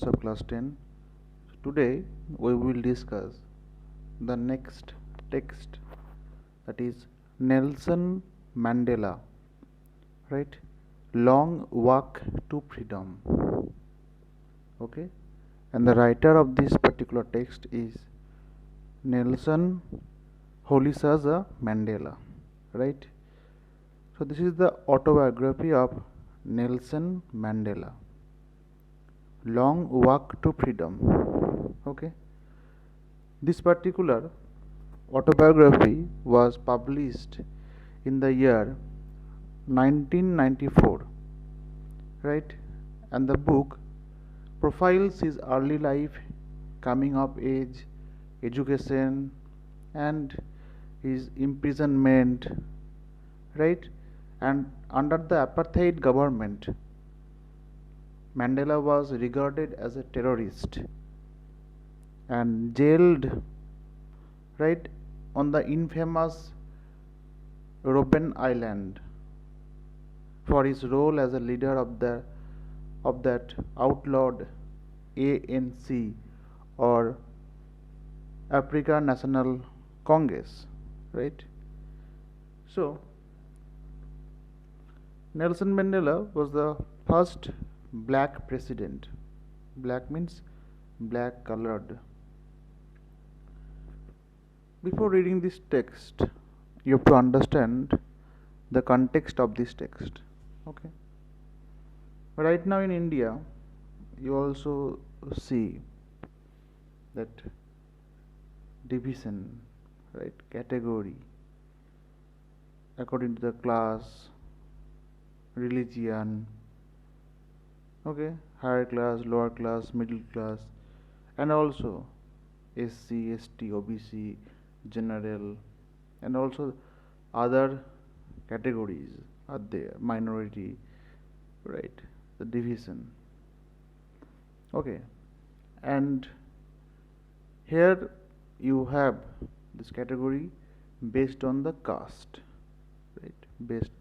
of class 10. Today we will discuss the next text, that is Nelson Mandela, right? Long Walk to Freedom. Okay, and the writer of this particular text is Nelson Rolihlahla Mandela, right? So this is the autobiography of Nelson Mandela. Long Walk to Freedom. Okay, this particular autobiography was published in the year 1994, right? And the book profiles his early life, coming of age, education, and his imprisonment, right? And under the apartheid government, Mandela was regarded as a terrorist and jailed, right, on the infamous Robben Island for his role as a leader of that outlawed ANC, or African National Congress, right? So Nelson Mandela was the first black president. Black means black colored. Before reading this text, you have to understand the context of this text. Okay. Right now in India, you also see that division, right? Category according to the class, religion, okay, higher class, lower class, middle class, and also SC, ST, OBC, general, and also other categories are there, minority, right? The division. Okay, and here you have this category based on the caste, right? Based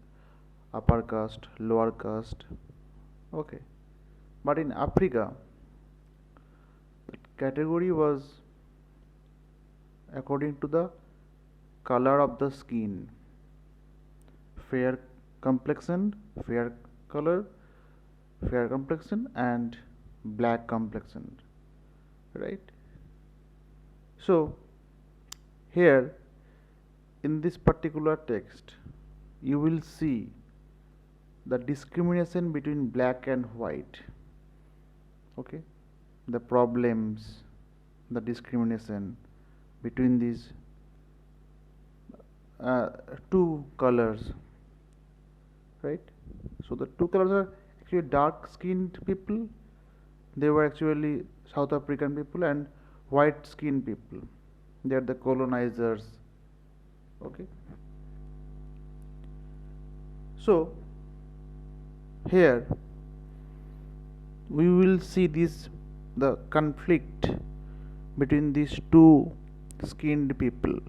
upper caste, lower caste. Okay, but in Africa, the category was according to the color of the skin: fair complexion, fair color, fair complexion, and black complexion, right? So here in this particular text, you will see the discrimination between black and white. Okay, the problems, the discrimination between these two colors, right? So the two colors are actually dark skinned people, they were actually South African people, and white skinned people, they are the colonizers. Okay, so here we will see this, the conflict between these two skinned people,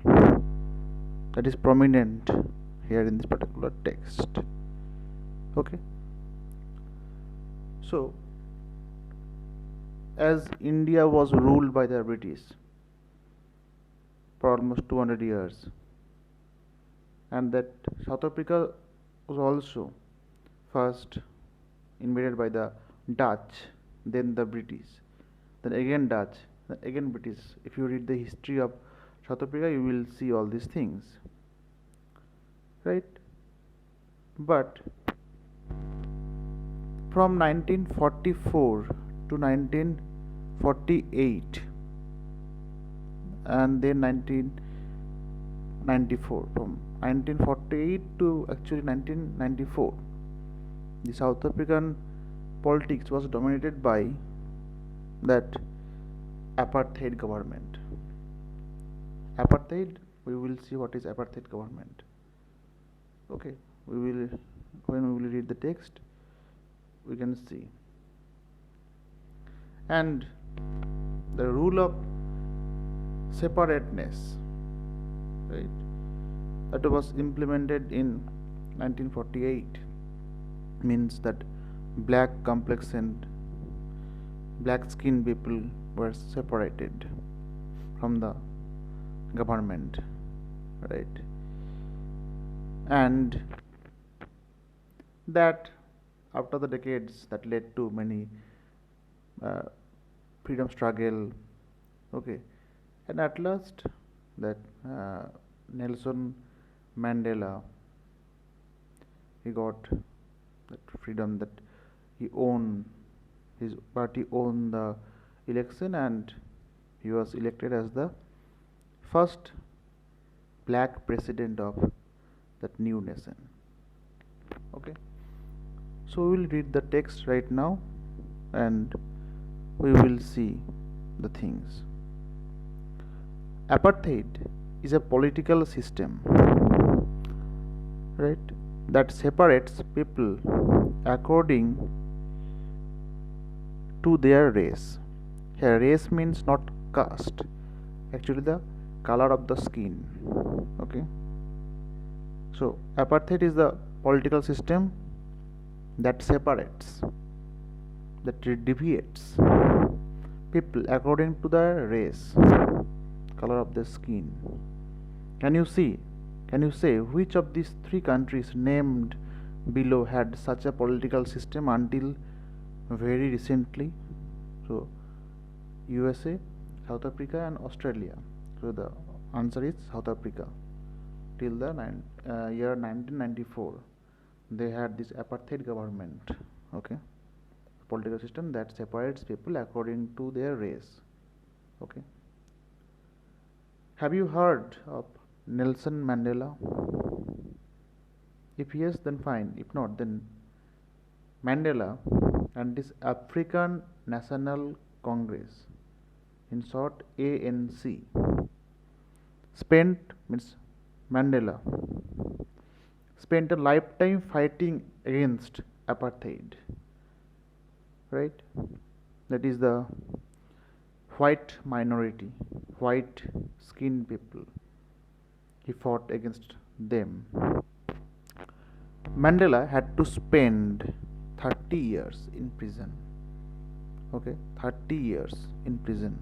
that is prominent here in this particular text. Okay, so as India was ruled by the British for almost 200 years, and that South Africa was also first invaded by the Dutch, then the British, then again Dutch, then again British. If you read the history of South Africa, you will see all these things, right? But from 1944 to 1948, and then 1994, from 1948 to actually 1994, the South African politics was dominated by that apartheid government. Apartheid, we will see what is apartheid government. Okay, we will, when we will read the text, we can see. And the rule of separateness, right, that was implemented in 1948, means that black complexion black skinned people were separated from the government, right? And that after the decades that led to many uh, freedom struggle, okay, and at last that Nelson Mandela, he got that freedom, that he owned, his party won the election, and he was elected as the first black president of that new nation. Okay, so we will read the text right now and we will see the things. Apartheid is a political system, right, that separates people according to their race. Here, race means not caste, actually, the color of the skin. Okay, so apartheid is the political system that separates, that deviates people according to their race, color of the skin. Can you see? Can you say which of these three countries named below had such a political system until very recently? So, USA, South Africa, and Australia. So the answer is South Africa. Till the year 1994, they had this apartheid government. Okay, political system that separates people according to their race. Okay. Have you heard of Nelson Mandela? If yes, then fine. If not, then Mandela and this African National Congress, in short ANC, spent, means Mandela spent a lifetime fighting against apartheid, right? That is the white minority, white skinned people. He fought against them. Mandela had to spend 30 years in prison. Okay, 30 years in prison,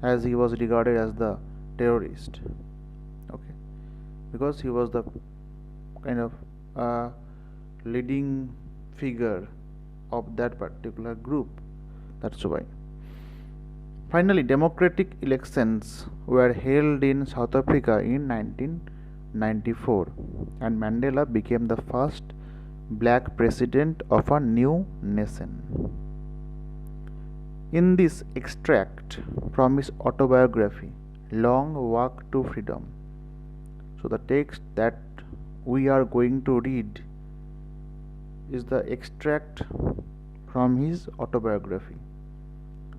as he was regarded as the terrorist. Okay, because he was the kind of leading figure of that particular group. That's why. Finally, democratic elections were held in South Africa in 1994, and Mandela became the first black president of a new nation. In this extract from his autobiography, Long Walk to Freedom, so the text that we are going to read is the extract from his autobiography.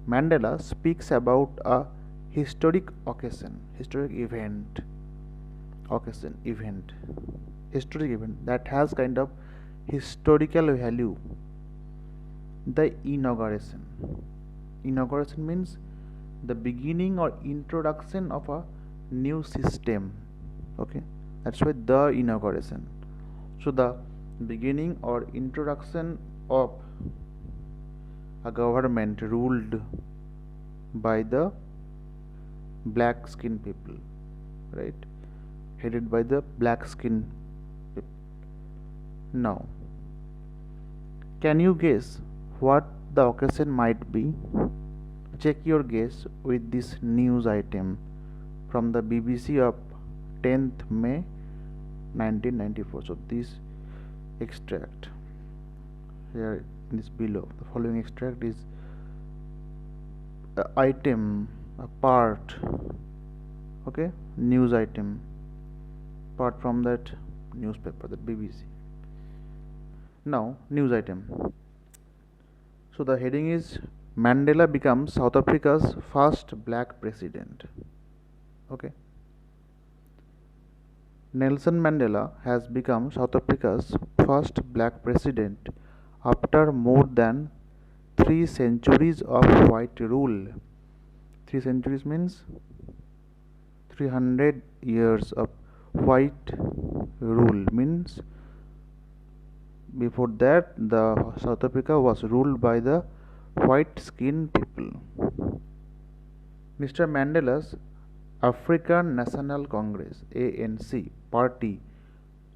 Mandela speaks about a historic occasion, historic event that has kind of historical value. The inauguration. Inauguration means the beginning or introduction of a new system. Okay, that's why the inauguration. So the beginning or introduction of a government ruled by the black skinned people, right? Headed by the black skinned people. Now, can you guess what the occasion might be? Check your guess with this news item from the BBC of 10th May 1994. So this extract here in this below, the following extract is a item, a part, okay, news item, part from that newspaper, the BBC. Now, news item. So the heading is Mandela becomes South Africa's first black president. Okay. Nelson Mandela has become South Africa's first black president after more than 3 centuries of white rule. 3 centuries means 300 years of white rule, means before that the South Africa was ruled by the white skinned people. Mr. Mandela's African National Congress ANC party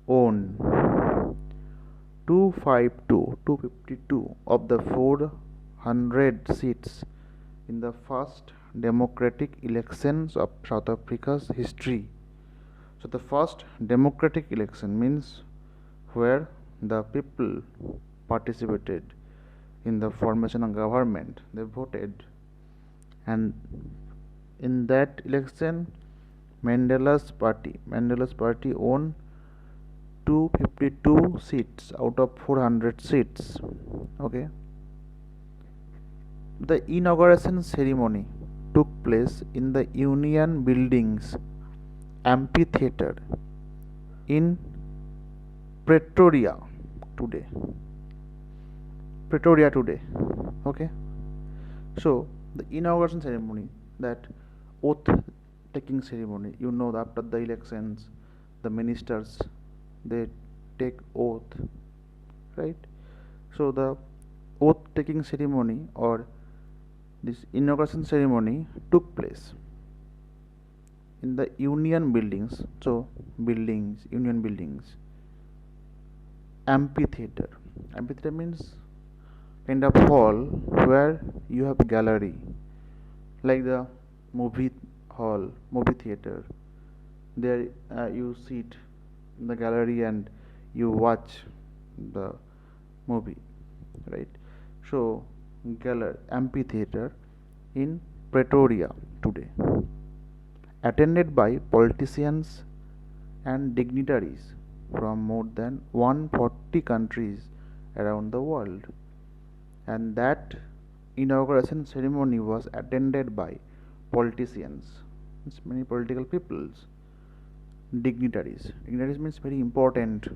won 252 of the 400 seats in the first democratic elections of South Africa's history. So the first democratic election means where the people participated in the formation of government. They voted, and in that election Mandela's party won 252 seats out of 400 seats. Okay. The inauguration ceremony took place in the Union Buildings amphitheater in Pretoria today. Okay. So the inauguration ceremony, that oath taking ceremony, after the elections the ministers, they take oath, right? So the oath taking ceremony or this inauguration ceremony took place in the Union Buildings. So Union Buildings amphitheater means kind of hall where you have gallery, like the movie theater. There you sit in the gallery and you watch the movie, right? So amphitheater in Pretoria today, attended by politicians and dignitaries from more than 140 countries around the world. And that inauguration ceremony was attended by politicians, it's many political peoples, dignitaries means very important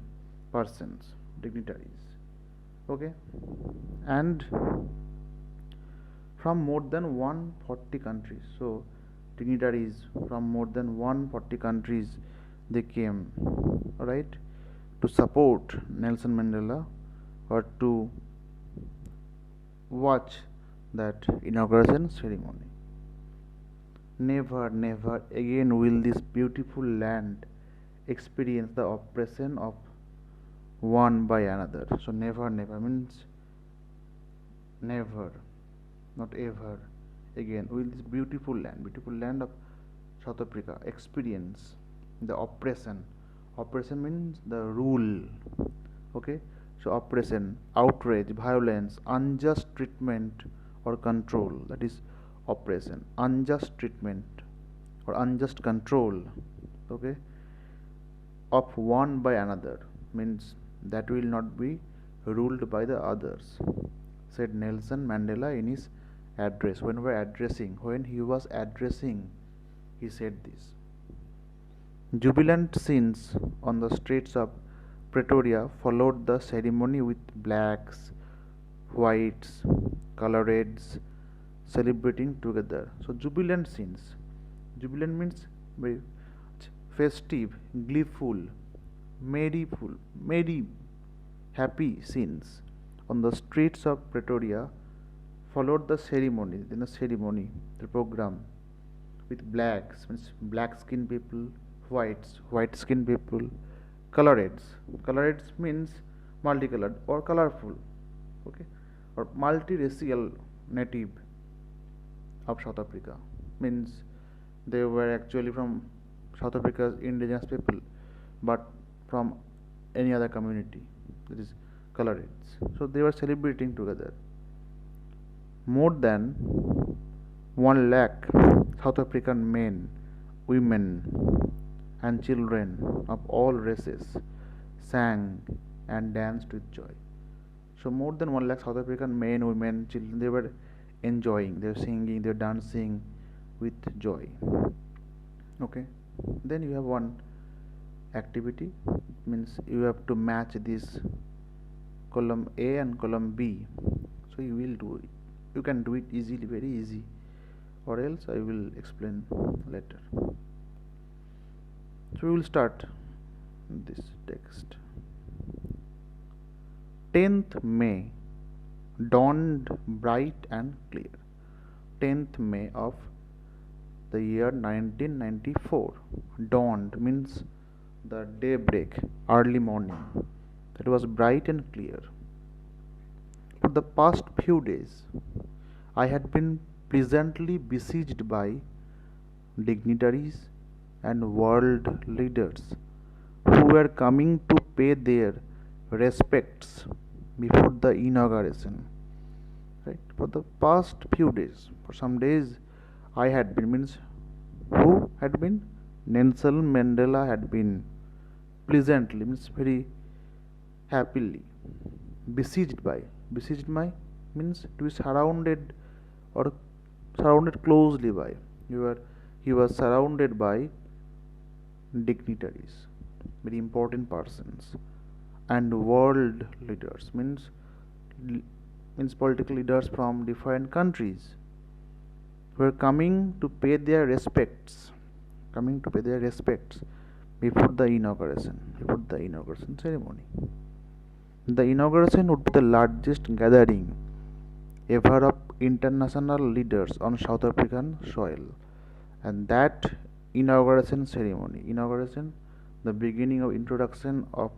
persons, dignitaries, okay, and from more than 140 countries. So dignitaries from more than 140 countries, they came, right, to support Nelson Mandela or to watch that inauguration ceremony. Never again will this beautiful land experience the oppression of one by another. So never means never, not ever again will this beautiful land of South Africa experience the oppression. Oppression means the rule, okay? So oppression, outrage, violence, unjust treatment or control, that is oppression. Unjust treatment or unjust control, okay, of one by another means that will not be ruled by the others, said Nelson Mandela in his address. When he was addressing, he said this. Jubilant scenes on the streets of Pretoria followed the ceremony with blacks, whites, coloreds celebrating together. So jubilant scenes. Jubilant means very festive, gleeful, merry, happy scenes on the streets of Pretoria followed the ceremony. Then the program with blacks means black skinned people, white skinned people, coloreds means multicolored or colorful, okay, or multiracial native of South Africa, means they were actually from South Africa's indigenous people but from any other community, that is coloreds. So they were celebrating together. More than 1 lakh South African men, women and children of all races sang and danced with joy. So more than 1 lakh South African men, women, children, they were enjoying, they were singing, they were dancing with joy. Okay. Then you have one activity, means you have to match this column A and column B. So you will do it. You can do it easily, very easy, or else I will explain later. So we will start this text. 10th May dawned bright and clear. 10th May of the year 1994. Dawned means the daybreak, early morning. It was bright and clear. For the past few days, I had been pleasantly besieged by dignitaries and world leaders who were coming to pay their respects before the inauguration. Right? For the past few days, for some days, I had been, means who had been? Nelson Mandela had been pleasantly, means very happily besieged by means to be surrounded or surrounded closely by. He was surrounded by dignitaries, very important persons, and world leaders means political leaders from different countries were coming to pay their respects before the inauguration ceremony. The inauguration would be the largest gathering ever of international leaders on South African soil, and that inauguration, the beginning of introduction of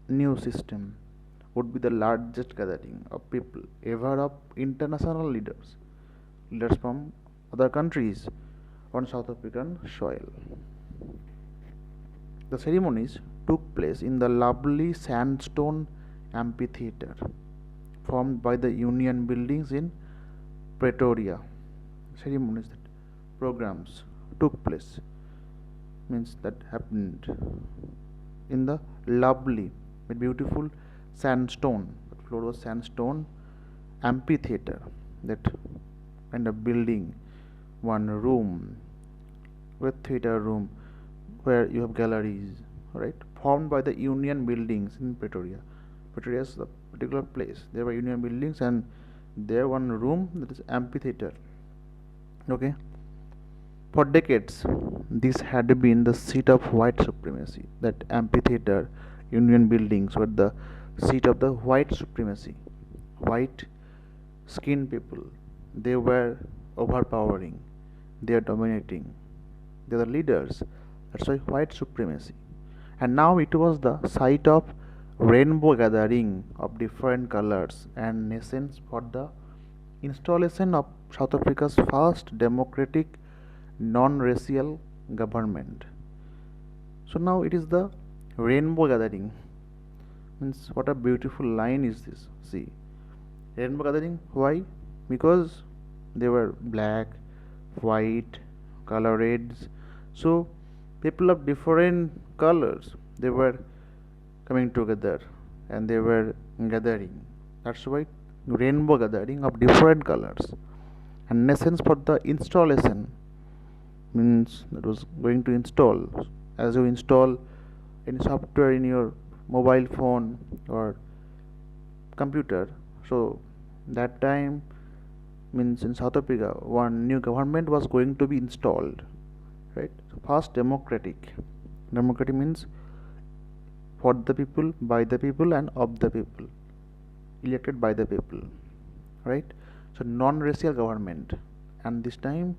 new system, would be the largest gathering of people ever of international leaders from other countries on South African soil. The ceremonies took place in the lovely sandstone amphitheater formed by the Union buildings in Pretoria. Ceremonies, that programs took place, means that happened in the lovely, beautiful sandstone. The floor was sandstone amphitheater, that kind of building, one room with theater room where you have galleries, right? Formed by the Union buildings in Pretoria. Pretoria is the particular place. There were Union buildings, and there one room that is amphitheater. Okay. For decades, this had been the seat of white supremacy. That amphitheater, Union buildings were the seat of the white supremacy. White skinned people, they were overpowering, they are dominating, they are the leaders. That's why white supremacy. And now it was the site of rainbow gathering of different colors and nations for the installation of South Africa's first democratic non-racial government. So now it is the rainbow gathering. Means what a beautiful line is this. See, rainbow gathering. Why? Because they were black, white, color reds. So people of different colors, they were coming together and they were gathering. That's why rainbow gathering of different colors. And nations for the installation, means that was going to install, as you install any software in your mobile phone or computer. So that time, means in South Africa one new government was going to be installed, right? So first democratic means for the people, by the people, and of the people, elected by the people, right? So non-racial government, and this time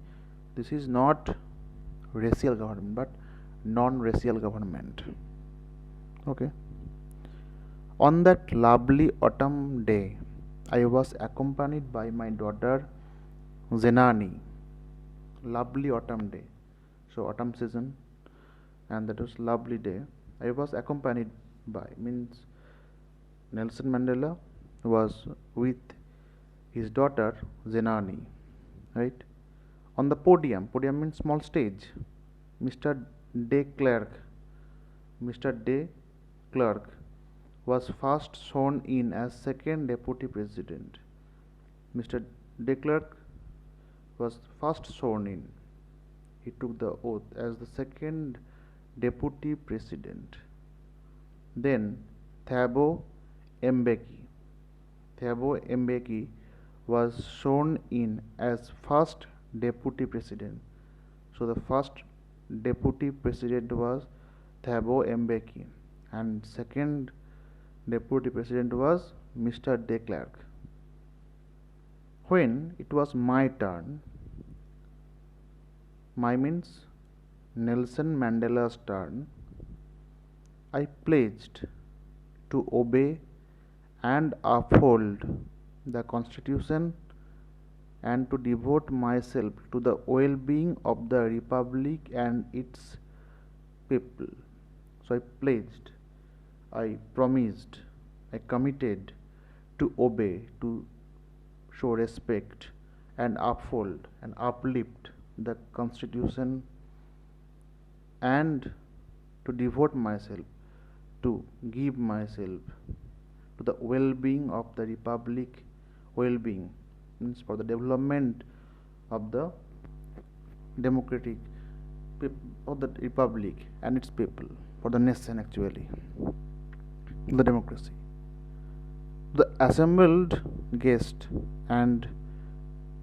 this is not racial government but non-racial government. Okay. On that lovely autumn day, I was accompanied by my daughter Zenani. Lovely autumn day. So autumn season, and that was lovely day. I was accompanied by, means Nelson Mandela was with his daughter Zenani, right? On the podium means small stage, Mr. De Klerk, Mr. De Klerk was first sworn in as second deputy president. Mr. De Klerk was first sworn in. He took the oath as the second deputy president. Then Thabo Mbeki. Thabo Mbeki was sworn in as first deputy president. So the first deputy president was Thabo Mbeki, and second deputy president was Mr. De Klerk. When it was my turn, my means Nelson Mandela's turn, I pledged to obey and uphold the Constitution and to devote myself to the well being of the Republic and its people. So I pledged, I promised, I committed to obey, to show respect and uphold and uplift the Constitution and to devote myself, to give myself to the well being of the Republic. Well being means for the development of the democratic of the Republic and its people, for the nation actually, the democracy. The assembled guest and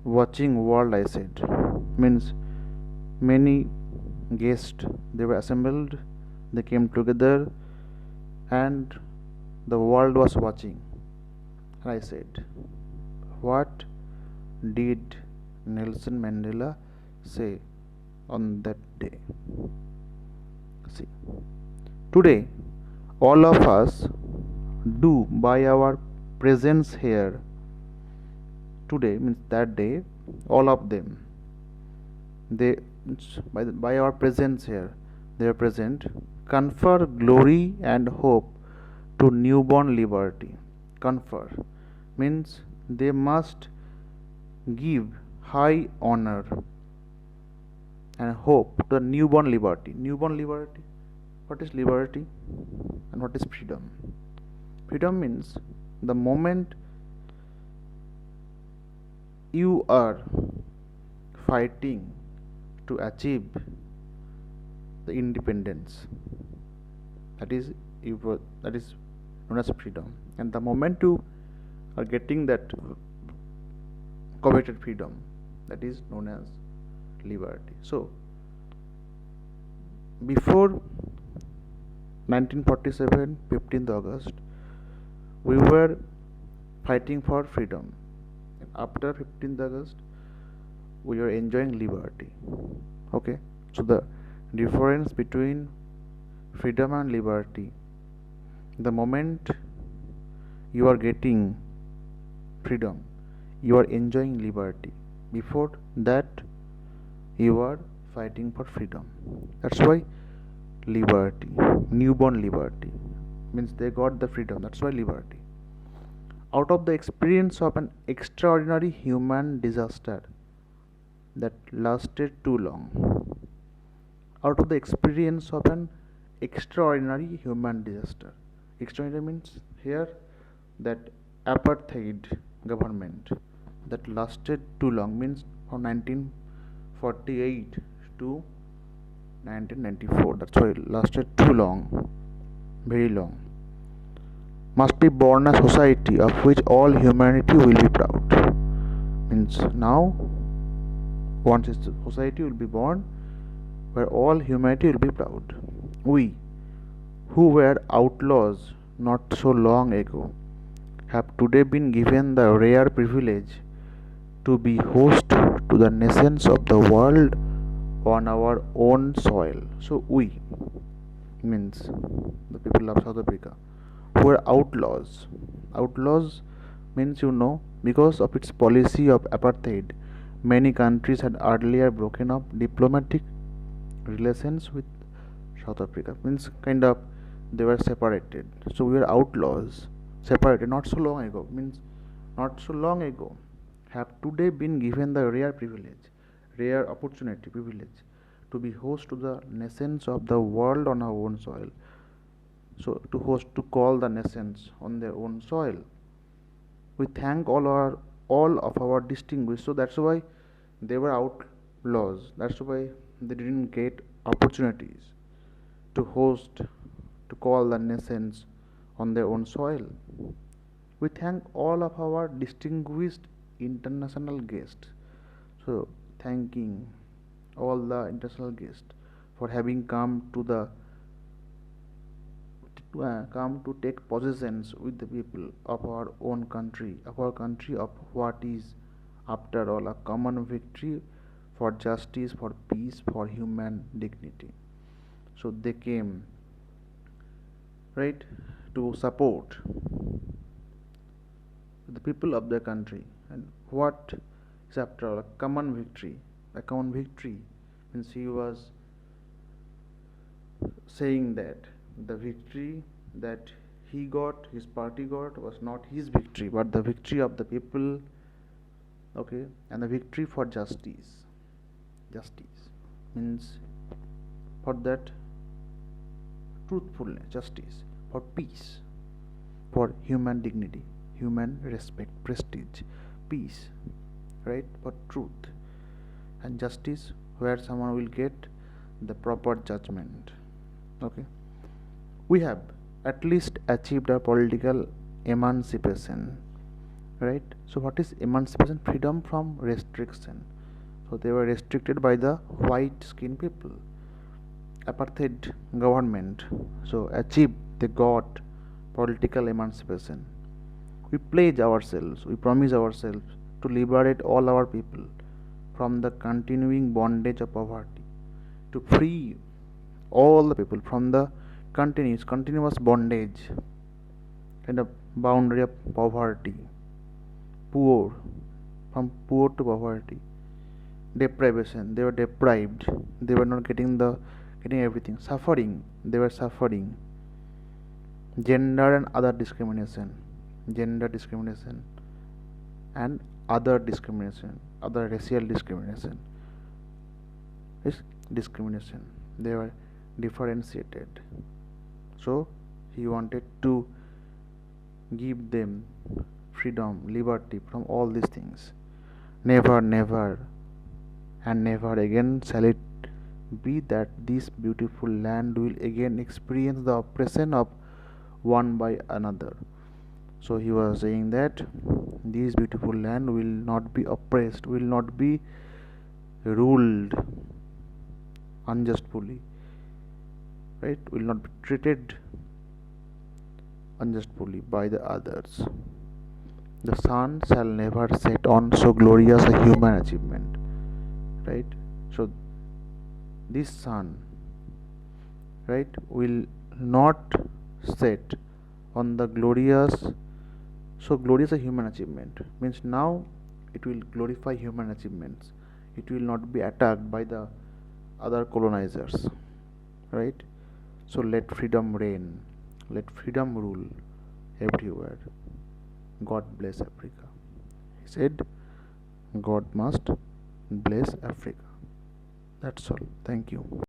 watching world, I said, means many guests, they were assembled, they came together, and the world was watching. And I said, what did Nelson Mandela say on that day? See, today all of us do by our presence here. Today means that day, all of them, they by our presence here, they are present, confer glory and hope to newborn liberty. Confer means they must give high honor and hope to the newborn liberty. Newborn liberty, what is liberty and what is freedom? Freedom means the moment you are fighting to achieve the independence, that is that is known as freedom, and the moment you are getting that coveted freedom, that is known as liberty. So before 1947 15th August, we were fighting for freedom, and after 15th August we are enjoying liberty. Okay, so the difference between freedom and liberty, the moment you are getting freedom, you are enjoying liberty. Before that, you are fighting for freedom. That's why liberty, newborn liberty, means they got the freedom. That's why liberty. Out of the experience of an extraordinary human disaster that lasted too long. Out of the experience of an extraordinary human disaster. Extraordinary means here that apartheid government that lasted too long, means from 1948 to 1994. That's why it lasted too long, very long. Must be born a society of which all humanity will be proud. Means now, once a society will be born where all humanity will be proud. We, who were outlaws not so long ago, have today been given the rare privilege to be host to the nations of the world on our own soil. So we means the people of South Africa who are outlaws. Outlaws means, because of its policy of apartheid, many countries had earlier broken up diplomatic relations with South Africa. Means kind of they were separated. So we were outlaws, separated not so long ago. Means not so long ago, have today been given the rare privilege, rare opportunity, privilege to be host to the nations of the world on our own soil. So to host, to call the nations on their own soil. We thank all of our distinguished. So that's why they were outlaws. That's why they didn't get opportunities to host, to call the nations on their own soil. We thank all of our distinguished international guests. So thanking all the international guests for having come to take possessions with the people of our own country, of our country, of what is after all, a common victory for justice, for peace, for human dignity. So they came, right, to support the people of the country. And what is after all a common victory? A common victory means he was saying that the victory that he got, his party got, was not his victory, but the victory of the people, okay, and the victory for justice. Justice means for that truthfulness, justice, for peace, for human dignity, human respect, prestige, peace, right, for truth, and justice, where someone will get the proper judgment. Okay, we have at least achieved our political emancipation, right? So what is emancipation? Freedom from restriction. So they were restricted by the white skinned people, apartheid government. So achieved, they got political emancipation. We pledge ourselves, we promise ourselves to liberate all our people from the continuing bondage of poverty, to free all the people from the continuous bondage, kind of boundary of poverty, poor, from poor to poverty, deprivation. They were deprived. They were not getting everything. Suffering. They were suffering. Gender and other discrimination, gender discrimination, and other discrimination, other racial discrimination. Is discrimination. They were differentiated. So he wanted to give them freedom, liberty from all these things. Never, never, and never again shall it be that this beautiful land will again experience the oppression of one by another. So he was saying that this beautiful land will not be oppressed, will not be ruled unjustly, right? Will not be treated unjustly by the others. The sun shall never set on so glorious a human achievement, right? So this sun, right, will not set on the glorious a human achievement, means now it will glorify human achievements. It will not be attacked by the other colonizers, right? So let freedom reign, let freedom rule everywhere. God bless Africa. He said, God must bless Africa. That's all. Thank you.